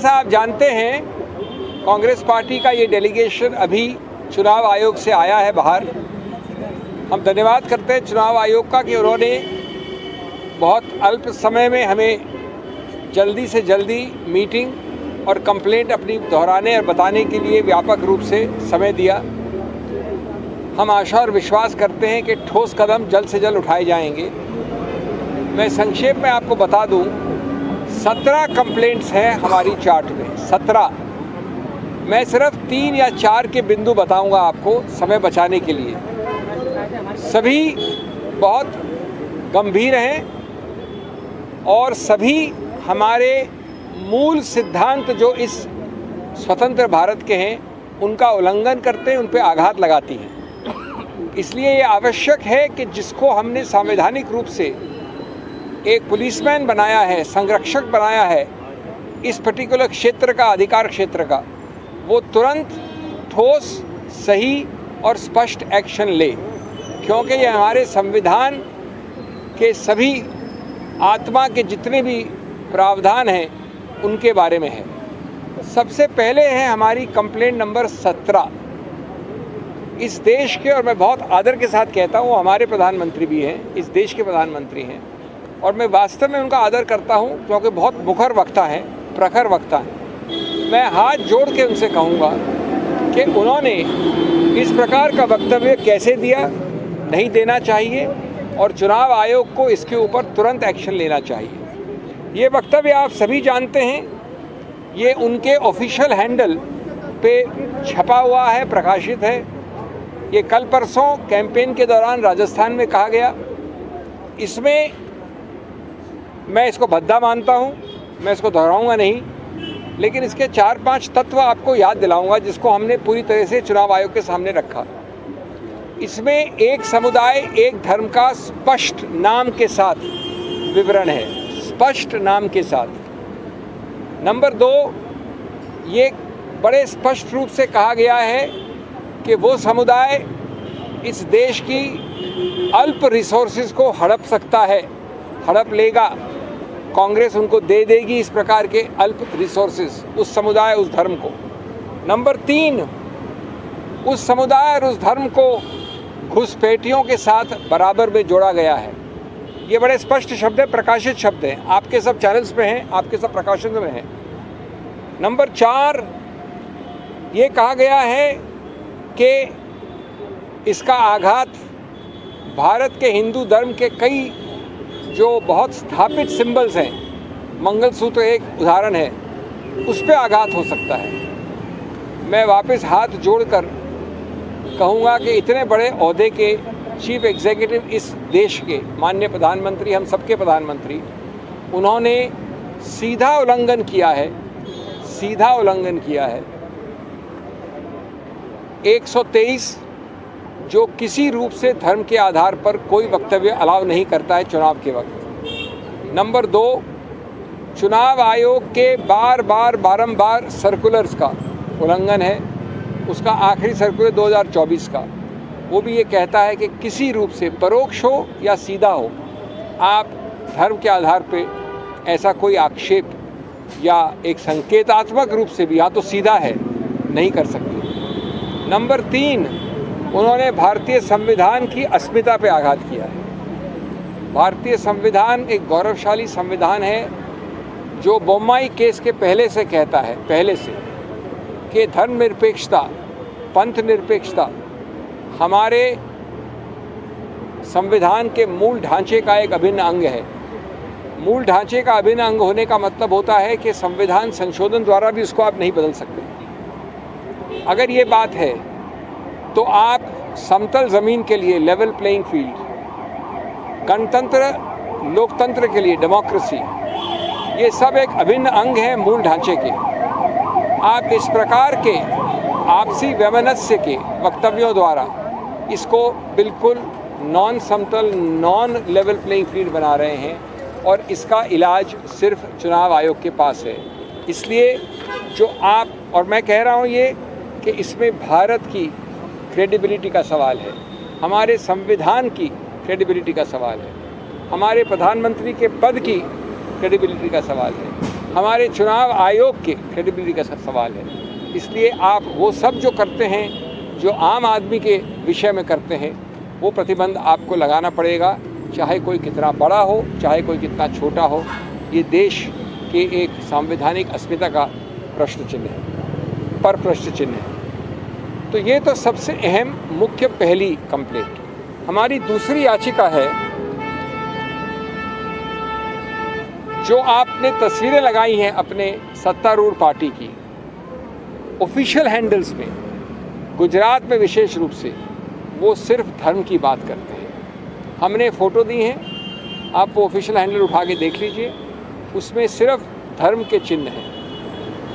जैसा आप जानते हैं, कांग्रेस पार्टी का ये डेलीगेशन अभी चुनाव आयोग से आया है बाहर। हम धन्यवाद करते हैं चुनाव आयोग का कि उन्होंने बहुत अल्प समय में हमें जल्दी से जल्दी मीटिंग और कंप्लेंट अपनी दोहराने और बताने के लिए व्यापक रूप से समय दिया। हम आशा और विश्वास करते हैं कि ठोस कदम जल्द से जल्द उठाए जाएंगे। मैं संक्षेप में आपको बता दूं, 17 कंप्लेंट्स हैं हमारी चार्ट में, 17। मैं सिर्फ 3 या 4 के बिंदु बताऊंगा आपको समय बचाने के लिए। सभी बहुत गंभीर हैं और सभी हमारे मूल सिद्धांत जो इस स्वतंत्र भारत के हैं उनका उल्लंघन करते हैं, उन पर आघात लगाती हैं। इसलिए ये आवश्यक है कि जिसको हमने संवैधानिक रूप से एक पुलिसमैन बनाया है, संरक्षक बनाया है इस पर्टिकुलर क्षेत्र का, अधिकार क्षेत्र का, वो तुरंत ठोस, सही और स्पष्ट एक्शन ले, क्योंकि ये हमारे संविधान के सभी आत्मा के जितने भी प्रावधान हैं उनके बारे में है। सबसे पहले है हमारी कंप्लेंट नंबर 17। इस देश के, और मैं बहुत आदर के साथ कहता हूँ, हमारे प्रधानमंत्री भी हैं, इस देश के प्रधानमंत्री हैं और मैं वास्तव में उनका आदर करता हूँ क्योंकि बहुत मुखर वक्ता हैं, प्रखर वक्ता हैं। मैं हाथ जोड़ के उनसे कहूँगा कि उन्होंने इस प्रकार का वक्तव्य कैसे दिया, नहीं देना चाहिए और चुनाव आयोग को इसके ऊपर तुरंत एक्शन लेना चाहिए। ये वक्तव्य आप सभी जानते हैं, ये उनके ऑफिशियल हैंडल पे छपा हुआ है, प्रकाशित है। ये कल परसों कैंपेन के दौरान राजस्थान में कहा गया। इसमें मैं इसको भद्दा मानता हूँ, मैं इसको दोहराऊंगा नहीं, लेकिन इसके 4-5 तत्व आपको याद दिलाऊंगा जिसको हमने पूरी तरह से चुनाव आयोग के सामने रखा। इसमें एक समुदाय एक धर्म का स्पष्ट नाम के साथ विवरण है, स्पष्ट नाम के साथ। नंबर 2, ये बड़े स्पष्ट रूप से कहा गया है कि वो समुदाय इस देश की अल्प रिसोर्सेज को हड़प सकता है, हड़प लेगा, कांग्रेस उनको दे देगी इस प्रकार के अल्प रिसोर्सेज, उस समुदाय, उस धर्म को। नंबर 3, उस समुदाय और उस धर्म को घुसपैठियों के साथ बराबर में जोड़ा गया है। ये बड़े स्पष्ट शब्द है, प्रकाशित शब्द हैं, आपके सब चैनल्स पे हैं, आपके सब प्रकाशन में हैं। नंबर 4, ये कहा गया है कि इसका आघात भारत के हिंदू धर्म के कई जो बहुत स्थापित सिंबल्स हैं, मंगलसूत्र एक उदाहरण है, उस पर आघात हो सकता है। मैं वापस हाथ जोड़कर कहूँगा कि इतने बड़े ओहदे के चीफ एग्जीक्यूटिव इस देश के माननीय प्रधानमंत्री, हम सबके प्रधानमंत्री, उन्होंने सीधा उल्लंघन किया है, सीधा उल्लंघन किया है 123, जो किसी रूप से धर्म के आधार पर कोई वक्तव्य अलाउ नहीं करता है चुनाव के वक्त। नंबर 2, चुनाव आयोग के बारंबार सर्कुलर्स का उल्लंघन है। उसका आखिरी सर्कुलर 2024 का, वो भी ये कहता है कि किसी रूप से, परोक्ष हो या सीधा हो, आप धर्म के आधार पे ऐसा कोई आक्षेप या एक संकेतात्मक रूप से भी, या तो सीधा है, नहीं कर सकते। नंबर 3, उन्होंने भारतीय संविधान की अस्मिता पे आघात किया है। भारतीय संविधान एक गौरवशाली संविधान है जो बोम्माई केस के पहले से कहता है, पहले से, कि धर्मनिरपेक्षता, पंथ निरपेक्षता हमारे संविधान के मूल ढांचे का एक अभिन्न अंग है। मूल ढांचे का अभिन्न अंग होने का मतलब होता है कि संविधान संशोधन द्वारा भी उसको आप नहीं बदल सकते। अगर ये बात है तो आप समतल ज़मीन के लिए, लेवल प्लेइंग फील्ड, गणतंत्र, लोकतंत्र के लिए, डेमोक्रेसी, ये सब एक अभिन्न अंग है मूल ढांचे के। आप इस प्रकार के आपसी वैमनस्य के वक्तव्यों द्वारा इसको बिल्कुल नॉन समतल, नॉन लेवल प्लेइंग फील्ड बना रहे हैं और इसका इलाज सिर्फ चुनाव आयोग के पास है। इसलिए जो आप, और मैं कह रहा हूँ ये कि इसमें भारत की क्रेडिबिलिटी का सवाल है, हमारे संविधान की क्रेडिबिलिटी का सवाल है, हमारे प्रधानमंत्री के पद की क्रेडिबिलिटी का सवाल है। हमारे चुनाव आयोग के क्रेडिबिलिटी का सवाल है। इसलिए आप वो सब जो करते हैं, जो आम आदमी के विषय में करते हैं, वो प्रतिबंध आपको लगाना पड़ेगा, चाहे कोई कितना बड़ा हो, चाहे कोई कितना छोटा हो। ये देश के एक संवैधानिक अस्मिता का प्रश्न चिन्ह है, पर प्रश्न चिन्ह है। तो ये तो सबसे अहम मुख्य पहली कंप्लेंट। हमारी दूसरी याचिका है, जो आपने तस्वीरें लगाई हैं अपने सत्तारूढ़ पार्टी की ऑफिशियल हैंडल्स में, गुजरात में विशेष रूप से, वो सिर्फ धर्म की बात करते हैं। हमने फ़ोटो दी हैं, आप वो ऑफिशियल हैंडल उठा के देख लीजिए, उसमें सिर्फ धर्म के चिन्ह हैं।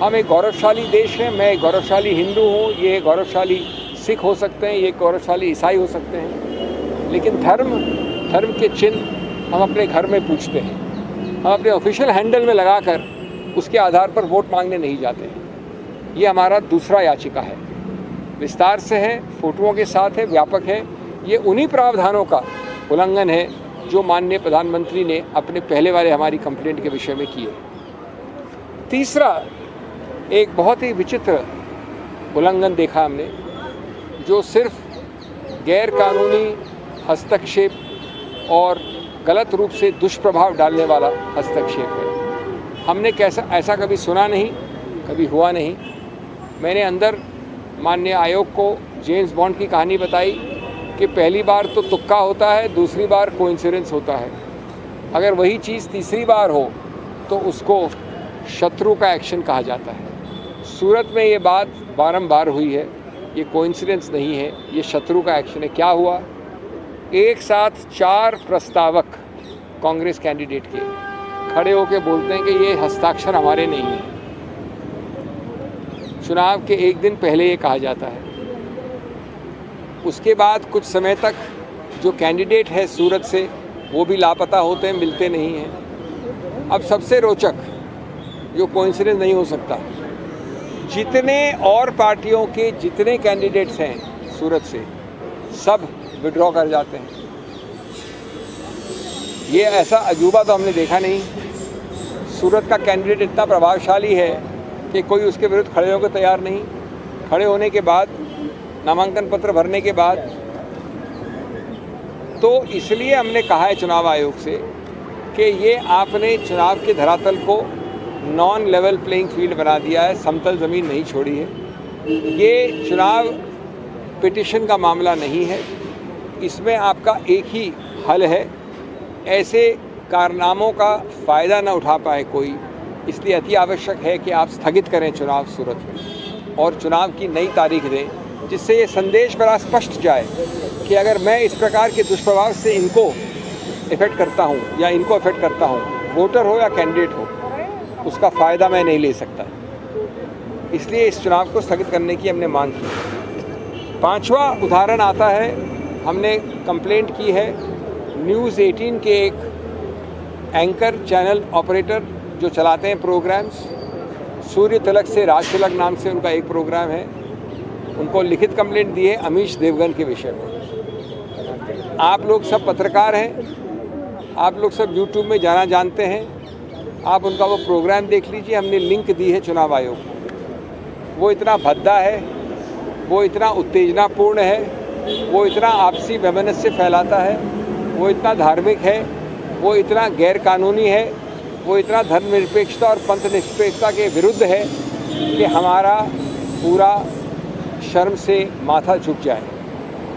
हम एक गौरवशाली देश हैं, मैं एक गौरवशाली हिंदू हूँ, ये गौरवशाली सिख हो सकते हैं, ये गौरवशाली ईसाई हो सकते हैं, लेकिन धर्म के चिन्ह हम अपने घर में पूछते हैं। हम अपने ऑफिशियल हैंडल में लगाकर उसके आधार पर वोट मांगने नहीं जाते हैं। ये हमारा दूसरा याचिका है, विस्तार से है, फोटोओं के साथ है, व्यापक है। ये उन्हीं प्रावधानों का उल्लंघन है जो माननीय प्रधानमंत्री ने अपने पहले वाले हमारी कंप्लेंट के विषय में किए। तीसरा, एक बहुत ही विचित्र उल्लंघन देखा हमने, जो सिर्फ गैर कानूनी हस्तक्षेप और गलत रूप से दुष्प्रभाव डालने वाला हस्तक्षेप है। हमने ऐसा कभी सुना नहीं, कभी हुआ नहीं। मैंने अंदर माननीय आयोग को जेम्स बॉन्ड की कहानी बताई कि पहली बार तो तुक्का होता है, दूसरी बार कोइंसिडेंस होता है। अगर वही चीज़ तीसरी बार हो तो उसको शत्रु का एक्शन कहा जाता है। सूरत में ये बात बारंबार हुई है, ये कोइंसिडेंस नहीं है, ये शत्रु का एक्शन है। क्या हुआ? एक साथ 4 प्रस्तावक कांग्रेस कैंडिडेट के खड़े होकर बोलते हैं कि ये हस्ताक्षर हमारे नहीं हैं। चुनाव के एक दिन पहले ये कहा जाता है। उसके बाद कुछ समय तक जो कैंडिडेट है सूरत से, वो भी लापता होते हैं, मिलते नहीं हैं। अब सबसे रोचक, जो कोइंसिडेंस नहीं हो सकता, जितने और पार्टियों के जितने कैंडिडेट्स हैं सूरत से, सब विड्रॉ कर जाते हैं। ये ऐसा अजूबा तो हमने देखा नहीं। सूरत का कैंडिडेट इतना प्रभावशाली है कि कोई उसके विरुद्ध खड़े होकर तैयार नहीं। खड़े होने के बाद, नामांकन पत्र भरने के बाद, तो इसलिए हमने कहा है चुनाव आयोग से कि ये आपने चुनाव के धरातल को नॉन लेवल प्लेइंग फील्ड बना दिया है, समतल ज़मीन नहीं छोड़ी है। ये चुनाव पिटिशन का मामला नहीं है, इसमें आपका एक ही हल है, ऐसे कारनामों का फ़ायदा न उठा पाए कोई। इसलिए अति आवश्यक है कि आप स्थगित करें चुनाव सूरत में और चुनाव की नई तारीख दें, जिससे ये संदेश बड़ा स्पष्ट जाए कि अगर मैं इस प्रकार के दुष्प्रभाव से इनको इफ़ेक्ट करता हूँ या इनको इफ़ेक्ट करता हूँ, वोटर हो या कैंडिडेट हो, उसका फ़ायदा मैं नहीं ले सकता। इसलिए इस चुनाव को स्थगित करने की हमने मांग की। 5वां उदाहरण आता है, हमने कंप्लेंट की है न्यूज़ 18 के एक एंकर चैनल ऑपरेटर जो चलाते हैं प्रोग्राम्स, सूर्य तिलक से राज तिलक नाम से उनका एक प्रोग्राम है, उनको लिखित कंप्लेंट दी है अमीश देवगन के विषय में। आप लोग सब पत्रकार हैं, आप लोग सब यूट्यूब में जाना जानते हैं, आप उनका वो प्रोग्राम देख लीजिए। हमने लिंक दी है चुनाव आयोग को। वो इतना भद्दा है, वो इतना उत्तेजनापूर्ण है, वो इतना आपसी वैमनस्य फैलाता है, वो इतना धार्मिक है, वो इतना गैर कानूनी है, वो इतना धर्मनिरपेक्षता और पंथ निरपेक्षता के विरुद्ध है कि हमारा पूरा शर्म से माथा झुक जाए।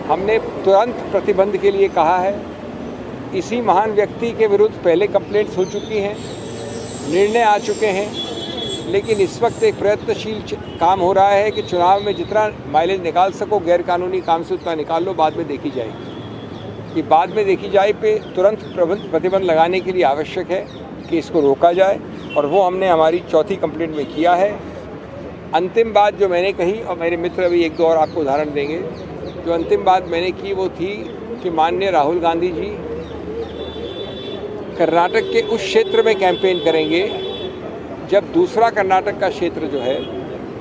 हमने तुरंत प्रतिबंध के लिए कहा है। इसी महान व्यक्ति के विरुद्ध पहले कंप्लेंट्स हो चुकी हैं, निर्णय आ चुके हैं, लेकिन इस वक्त एक प्रयत्नशील काम हो रहा है कि चुनाव में जितना माइलेज निकाल सको गैर कानूनी काम से उतना निकाल लो, बाद में देखी जाएगी। कि बाद में देखी जाए पे तुरंत प्रतिबंध लगाने के लिए आवश्यक है कि इसको रोका जाए, और वो हमने हमारी चौथी कंप्लेंट में किया है। अंतिम बात जो मैंने कही, और मेरे मित्र अभी 1-2 और आपको उदाहरण देंगे, जो अंतिम बात मैंने की वो थी कि माननीय राहुल गांधी जी कर्नाटक के उस क्षेत्र में कैंपेन करेंगे जब दूसरा कर्नाटक का क्षेत्र जो है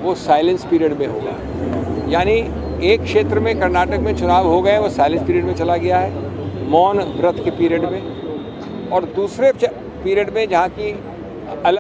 वो साइलेंस पीरियड में होगा। यानी एक क्षेत्र में कर्नाटक में चुनाव हो गए, वो साइलेंस पीरियड में चला गया है, मौन व्रत के पीरियड में, और दूसरे पीरियड में जहाँ की